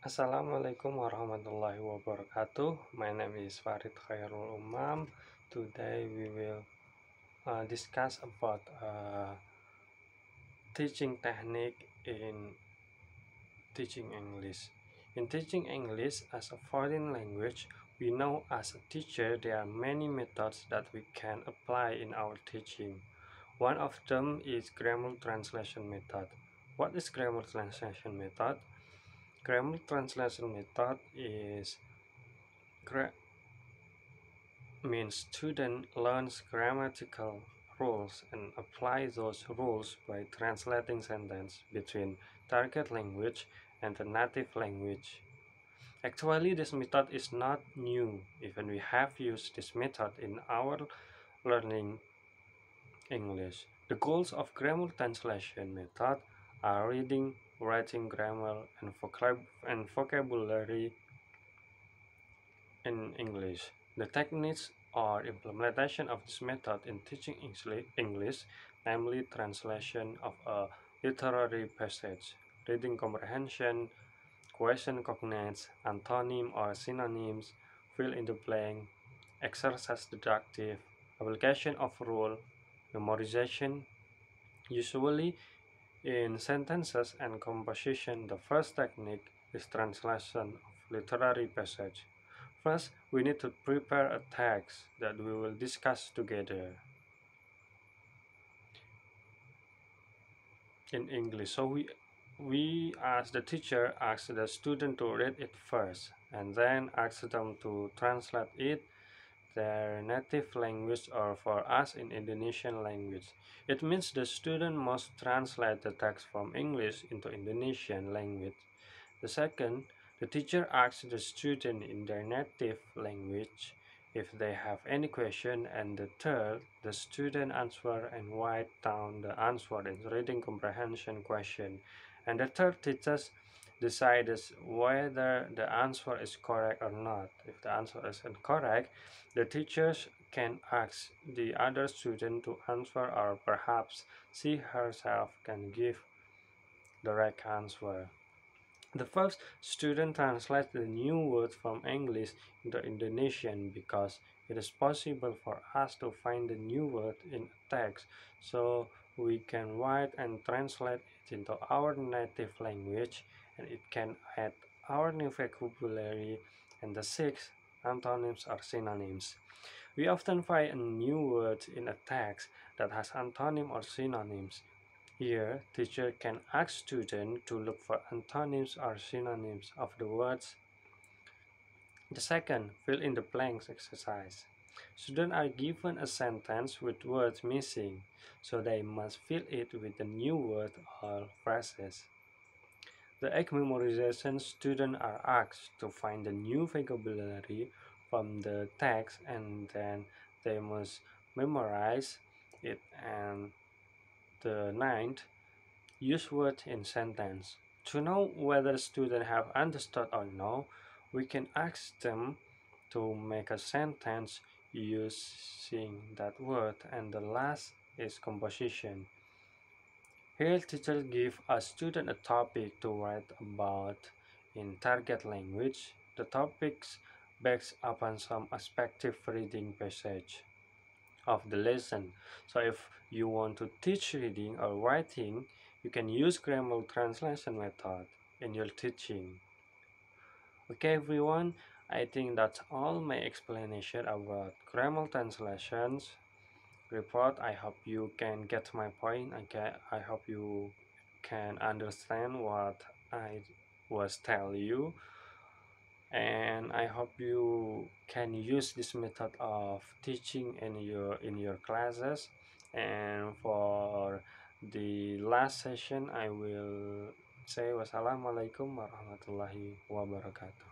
Assalamualaikum warahmatullahi wabarakatuh. My name is Farid Khairul Umam. Today we will discuss about teaching technique in teaching English. In teaching English as a foreign language, we know as a teacher there are many methods that we can apply in our teaching. One of them is grammar translation method. What is grammar translation method? Grammar translation method is means student learns grammatical rules and apply those rules by translating sentence between target language and the native language. Actually, this method is not new, even we have used this method in our learning English. The goals of grammar translation method are reading, writing grammar, and vocabulary in English. The techniques or implementation of this method in teaching English, namely translation of a literary passage, reading comprehension, question cognates, antonym or synonyms, fill in the blank, exercise deductive, application of rule, memorization. Usually in sentences and composition, the first technique is translation of literary passage. First, we need to prepare a text that we will discuss together in English. So we as the teacher ask the student to read it first and then ask them to translate it their native language or for us in Indonesian language. It means the student must translate the text from English into Indonesian language. The second, the teacher asks the student in their native language if they have any question, and the third, the student answer and write down the answer in reading comprehension question. And the third teacher decides whether the answer is correct or not. If the answer is incorrect, the teachers can ask the other student to answer, or perhaps she herself can give the right answer. The first student translates the new words from English into Indonesian because it is possible for us to find the new word in a text, so we can write and translate it into our native language, and it can add our new vocabulary. And the sixth, antonyms or synonyms. We often find a new word in a text that has antonym or synonyms. Here, teacher can ask students to look for antonyms or synonyms of the words. The second, fill in the blanks exercise. Students are given a sentence with words missing, so they must fill it with a new word or phrases. The egg memorization, students are asked to find the new vocabulary from the text and then they must memorize it. And the ninth, use words in sentence. To know whether students have understood or no, we can ask them to make a sentence using that word, and the last is composition. Here teacher give a student a topic to write about in target language. The topics based upon some aspective reading passage of the lesson. So if you want to teach reading or writing, you can use grammar translation method in your teaching. Okay everyone, I think that's all my explanation about grammar translations report. I hope you can get my point. I hope you can understand what I was telling you, and I hope you can use this method of teaching in your classes. And for the last session, I will say wassalamualaikum warahmatullahi wabarakatuh.